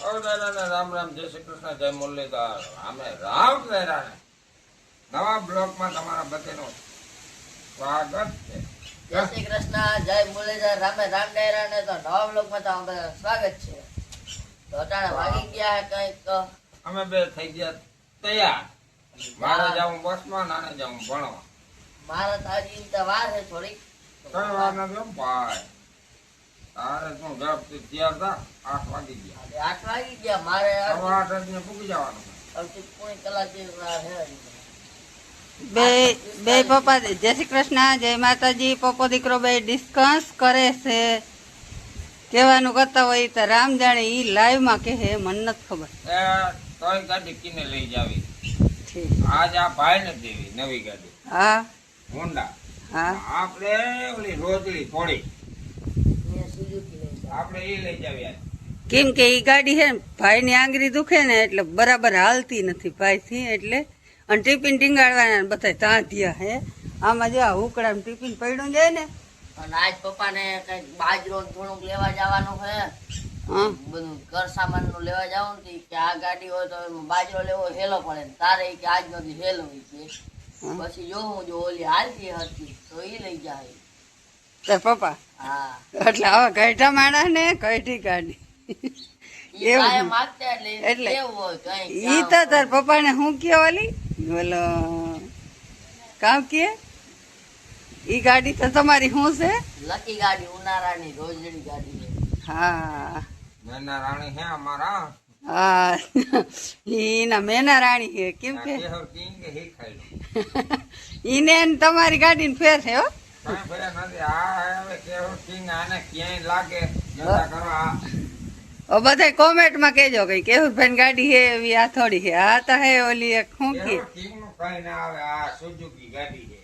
રામ રામ, જય શ્રી કૃષ્ણ, જય મુરલીધર. અમે રામ દૈરાને નવા બ્લોકમાં તમારા બધાનું સ્વાગત છે. જય શ્રી કૃષ્ણ, જય મુરલીધર. રામે રામ ડાયરાને તો નવા બ્લોગમાં તમારું સ્વાગત છે. તો અટાણે વાગી ગયા કઈક, અમે બે થઈ ગયા તૈયાર. મારે જાઉં બસમાં, નાને જાઉં ભણવા. મારે તો હજી તો વાર છે થોડીક. કઈ વાર નથી ભાઈ, તારે શું ઝડપથી તૈયાર થા. 8 વાગી ગયા. 8 વાગી ગયા. મારે 8:30 ને પૂગી જવાનું. અડધી પોણી કલાક જેવી વાર છે હજી. બે પપ્પા જય શ્રી કૃષ્ણ, જય માતાજી. પપ્પો દીકરો બે ડિસ્કસ કરે છે. કહેવાનું કરતા હોય તો રામ જાણે ઈ લાઈવ માં કહે, મને નથી ખબર. તોય ગાડી કિને લઈ જાવી. ઠીક. આજ આ ભાઈ ને દેવી નવી ગાડી હા હોન્ડા. હા આપણે ઓલી રોજડી થોડી મેં સુઝુકી લઈ જાય. આપણે એ લઈ જાવી આજ. કેમ કે ઈ ગાડી છે ને ભાઈ ની આંગળી દુખે ને એટલે બરાબર હાલતી નથી ભાઈ થી, એટલે અને ટિફિન ટીંગાડવાના બધા ત્યાં થયા હે. આમાં જો હુકડા ટિફિન પડ્યું જાય ને. અને આજ પપ્પાને કઈક બાજરો ને થોડુંક લેવા જવાનું છે. હા બધું ઘર સામાન નું લેવા જવાનું હતું કે આ ગાડી હોય તો એમાં બાજરો લેવો હેલો પડે ને તારે ઈ કે આજ નથી હેલો ઈ કે. પછી જોઉં જો ઓલી હાલતી હતી તો ઈ લઈ જાય. તાર પપ્પા હા એટલે હવે ગઈઠા માણસ ને ગઈઠી ગાડી. ઈ કાયમ માગતા એટલે કેવું હોય કઈ ઈ તો તાર પપ્પા ને શું કે ઓલી બોલો કામ કે ઈ ગાડી તો તમારી શું છે? લકી ગાડી ઉનાળાની રોજડી ગાડી છે. હા મેના રાણી હે અમારા. હા ઈના મેના રાણી છે. કેમ કે કેહર કિંગ હે ખાઈ ઈને ને તમારી ગાડીને ફેર છે હો. કાંઈ ભર્યા નથી. આ હવે કેહર કિંગ આને ક્યાંય લાગે જતા કરો. આ બધા કોમેન્ટ માં કેજો કે કેવુરભાઈ ગાડી હે એવી આ થોડી છે. આ તો હે ઓલી એક શું કે કેહર કિંગ નું કઈ ના આવે. આ સુઝુકી ગાડી છે.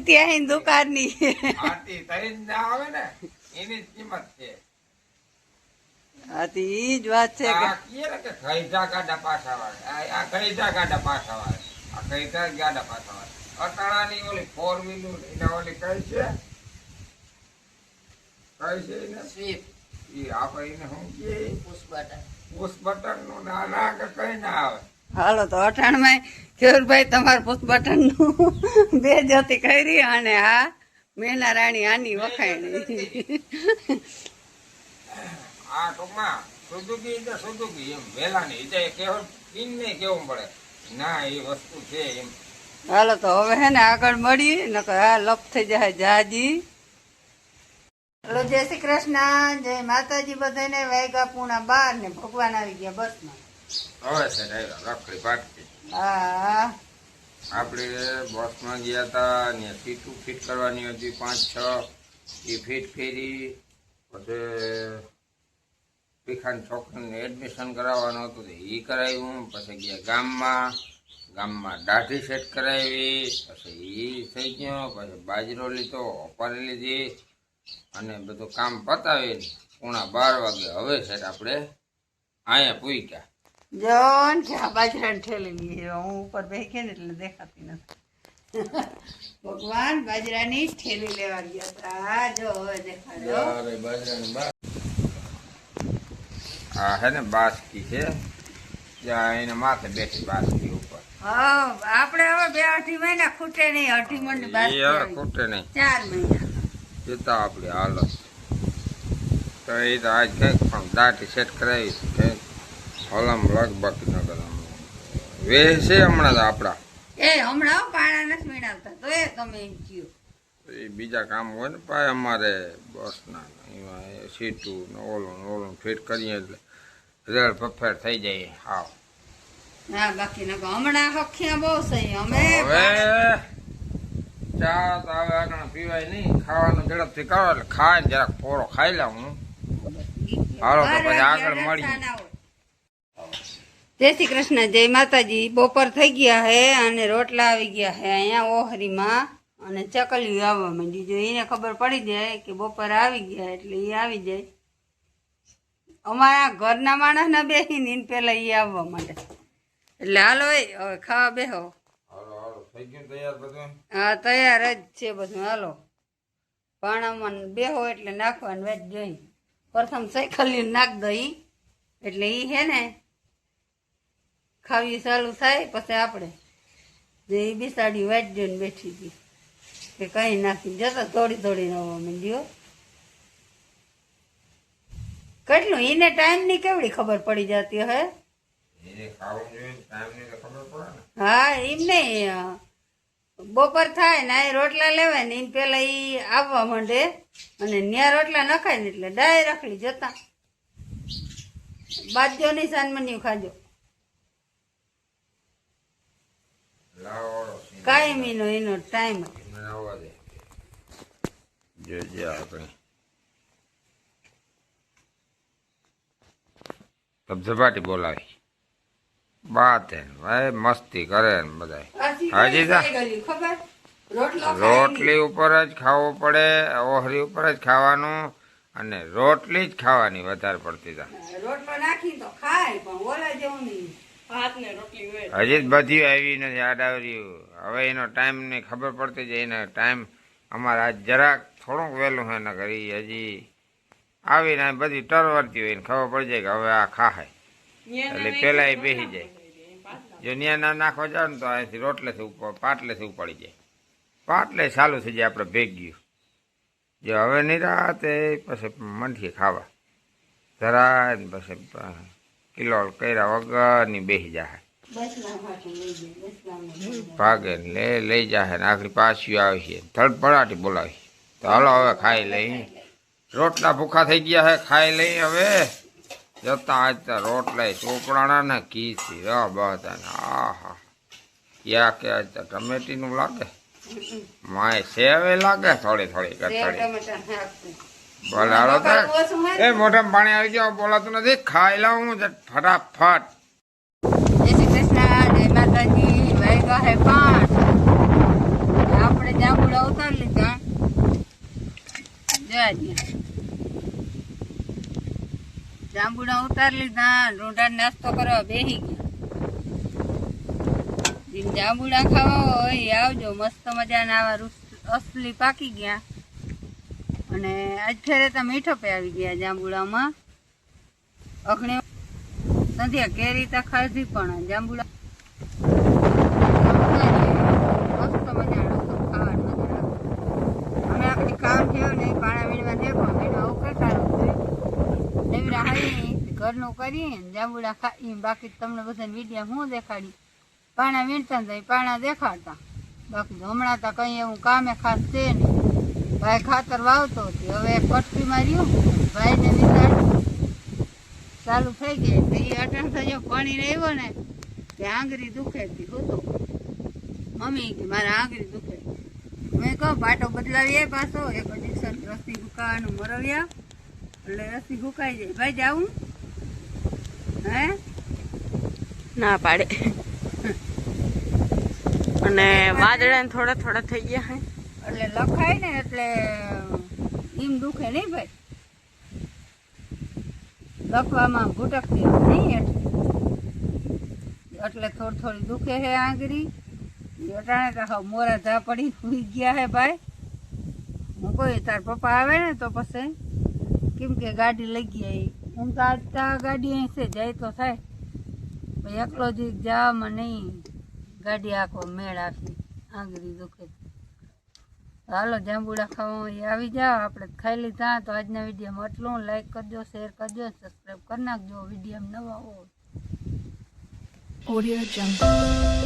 ત્યાં દુકાન ની. આટી તરીને ના આવે ને એની જ કિંમત છે. હા તો ઈ જ વાત છે કે આ કીએ ને કે ખૈજા ગાડા પાછા વાળે. આ ખૈજા ગાડા પાછા વાળે. આ ખૈજા ગાડા પાછા વાળે. અટાણાની ઓલી 4 વ્હીલર એને ઓલી કઈ છે? કઈ છે એને? સ્વીફ્ટ ઈ આપણે એને શું કહીએ? Push button. પુશ બટન નું ના કે કઈ ના આવે. હાલો તો અઠાણમાં કેવુરભાઈ તમારું પુષ્પ બટન નું બે જોતી કરી અને આ મેના રાણી આની વખાણી. આ ટૂંકમાં સુઝુકી એટલે સુઝુકી એમ વેલા નહીં એટલે કેવળ કિંગ ને કેવું પડે ના એ વસ્તુ છે એમ. હાલો તો હવે હે ને આગળ મળીએ નકર આ લપ થઈ જાય જાજી. હલો જય શ્રી કૃષ્ણ, જય માતાજી. બધાને વાગ્યા પૂણા 12 ને ભગવાન આવી ગયા બસમાં. હવે છે રખડી પાટકી. હા આપણે બસમાં ગયા હતા ને સીટું ફિટ કરવાની હતી 5-6 એ ફિટ કરી. પછી ભીખાન છોકરીને એડમિશન કરાવવાનું હતું એ કરાવ્યું. પછી ગયા ગામમાં દાઢી સેટ કરાવી. પછી એ થઈ ગયો. પછી બાજરો લીધો, ઓપારી લીધી અને બધું કામ પતાવીને 11:30 વાગે હવે સેટ આપણે અહીંયા પૂગ્યા. જોન કે આ બાજરાને ઠેલી છે. હું ઉપર બેસી ને એટલે દેખાતી નથી. ભગવાન બાજરાની ઠેલી લેવા ગયા હતા. જો હવે દેખાડો. હા હે ને બાસકી છે ત્યાં એને માથે બેઠી બાસકી ઉપર. હા આપણે હવે 2-2.5 મહિના ખૂટે નહીં. 2.5 મહિના બાદ એ હવે ખૂટે નહીં. 4 મહિના જતા આપણી હાલત તો એ તો આજ કંઈક પણ દાઢી સેટ કરાવી કે હલામ લગભગ ન કરામ વેહ છે હમણાં તો આપણા. એ હમણાં પાણા નથી મેળવતા તો એ તમે એમ કયો. એ બીજા કામ હોય ને પાય અમારે બસના એમાં સીટું ને ઓલું ફિટ કરીએ એટલે રેડ પફેર થઈ જાય. હાવ હા બાકી ન હમણાં હખ્યા બહુ સહી. અમે હવે ચા તો હવે આગળ પીવાય નહીં. ખાવાનું ઝડપથી કરો એટલે ખાય ને જરાક પોરો ખાઈ લઉં હું. હાલો તો પછી આગળ મળીએ. જય શ્રી કૃષ્ણ, જય માતાજી. બપોર થઈ ગયા હે અને રોટલા આવી ગયા હે અહીંયા ઓહરીમાં અને ચકલિયું આવવા માંડી. જો એને ખબર પડી જાય કે બપોર આવી ગયા એટલે એ આવી જાય. અમારા ઘરના માણસ ના બેસીને એને પેલા એ આવવા માંડે એટલે હાલો હવે ખાવા બેહો. થઈ ગયું તૈયાર બધું? હા તૈયાર જ છે બધું. હાલો પાણામાં બેહો એટલે નાખવાનું વેચ જોઈ. પ્રથમ સૈકલિયું નાખ દઈ એટલે ઈ હે ને ખાવી ચાલુ થાય પછી આપણે જે ઈ બિસાડી વાટ જોઈને બેઠી હતી કે કઈ નાખી જતો થોડી થોડી નવા માંડ્યો કેટલું એને ટાઈમ ની કેવડી ખબર પડી જતી હે એને ખાવું જોઈએ ટાઈમ ની તો ખબર પડે ને. હા એમ નહીં બપોર થાય ને આ રોટલા લેવાય ને એને પેલા ઈ આવવા માંડે અને ન્યા રોટલા નખાય ને એટલે ડાયરેક્ટલી જતા બાજ્યો નહીં સાનમન્યું ખાજો લાવો કાયમી નો એનો ટાઈમ મને આવવા દે જોજે આપણે ધબધબાટી બોલાવી બાત હે ભાઈ મસ્તી કરે ને બધા હજી જા ખબર રોટલો રોટલી ઉપર જ ખાવું પડે ઓહરી ઉપર જ ખાવાનું અને રોટલી જ ખાવાની વધારે પડતી તા રોટલો નાખી તો ખાય પણ ઓલા જેવું નહીં હજી જ બધી આવી નથી આડાવર્યું હવે એનો ટાઈમ ની ખબર પડતી જાય એનો ટાઈમ અમારે આજ જરાક થોડુંક વહેલું હે ને કરી હજી આવીને બધી ટરવરતી હોય ને ખબર પડી જાય કે હવે આ ખાય એટલે પેલા એ બેસી જાય જો ન્યા ના નાખવા જાવ ને તો અહીંથી રોટલેથી ઉપર પાટલેથી ઉપાડી જાય પાટલે ચાલુ થઈ જાય આપણે ભેગ્યું જો હવે નિરાતે પછી મંઠીએ ખાવા જરા ને પછી કિલો કર્યા વગરની બેસી જાય ભાગે ને લઈ જાય ને આખરી પાછી આવી છે ધડપડાટી બોલાવી તો હાલો હવે ખાઈ લઈ રોટલા ભૂખા થઈ ગયા હે ખાઈ લઈ હવે જતા આજ રોટલા ચોપડાના ને કીસી ર બધા આહા યા કે આજ ટમેટીનું લાગે માય સેવે લાગે થોડી થોડી કથળી બોલે હાલો તો એ મોઢામાં પાણી આવી ગયો બોલાતું નથી ખાઈ લઉં હું ફટાફટ જય શ્રી કૃષ્ણ જય માતાજી વાગ્યા હે 5 આપણે જાંબુડા ઉતારી લીધા જાંબુડા ઉતારી લીધા રૂંઢા નાસ્તો કરવા બેસી ગયા જાંબુડા ખાવા હોય આવજો મસ્ત મજાના આવા અસલી પાકી ગયા અને આજ ફેરે તો મીઠો પે આવી ગયા જાંબુડામાં અખણી નથી કેરી તો ખાધી પણ જાંબુડા મસ્ત મજાનો ખાવાનું મજા અમે આખી કામ થયો ને પાણા વીણવા દેખો વીણવા ઉકળતાનું નવીરા હારી ઘરનું કરીએ જાંબુડા ખાઈ બાકી તમને બધાને વિડીયો હું દેખાડી પાણા વીણતા ને પાણા દેખાડતા બાકી હમણાં તો કઈ એવું કામે ખાસ છે નહીં ભાઈ ખાતર વાવતો હતી હવે કટકી માર્યું ભાઈને નિશાળ ચાલુ થઈ ગઈ તો એ અટાણ થયો પાણી આવ્યો ને તે આંગળી દુખે હતી હોતો મમ્મી કે મારે આંગળી દુખે મેં કહું પાટો બદલાવીએ પાછો એક ઇન્જેક્શન રસી હુકાવાનું મરવ્યા એટલે રસી હુકાઈ જાય ભાઈ જાવું હે ના પાડે અને વાદળા થોડા થોડા થઈ ગયા હે એટલે લખાય ને એટલે એમ દુખે નહીં ભાઈ લખવામાં ભૂટકતી નહીં એટલે થોડી થોડી દુખે છે આંગળી અટાણે તો હા મોરા જા પડી સુઈ ગયા હે ભાઈ હું કોઈ તાર પપ્પા આવે ને તો પછી કેમ કે ગાડી લઈ ગયા હું તો આજ ત્યાં ગાડી અહીં છે જાય તો થાય ભાઈ એકલો જ જવામાં નહીં ગાડી આખો મેળ આપી આંગળી દુખે હાલો જાંબુડા ખાવા આવી જાઓ આપણે ખાઈ લીધા તો આજના વિડીયોમાં એટલું લાઈક કરજો શેર કરજો સબસ્ક્રાઈબ કરી નાખજો વિડીયો નવા હોય Audio Jungle.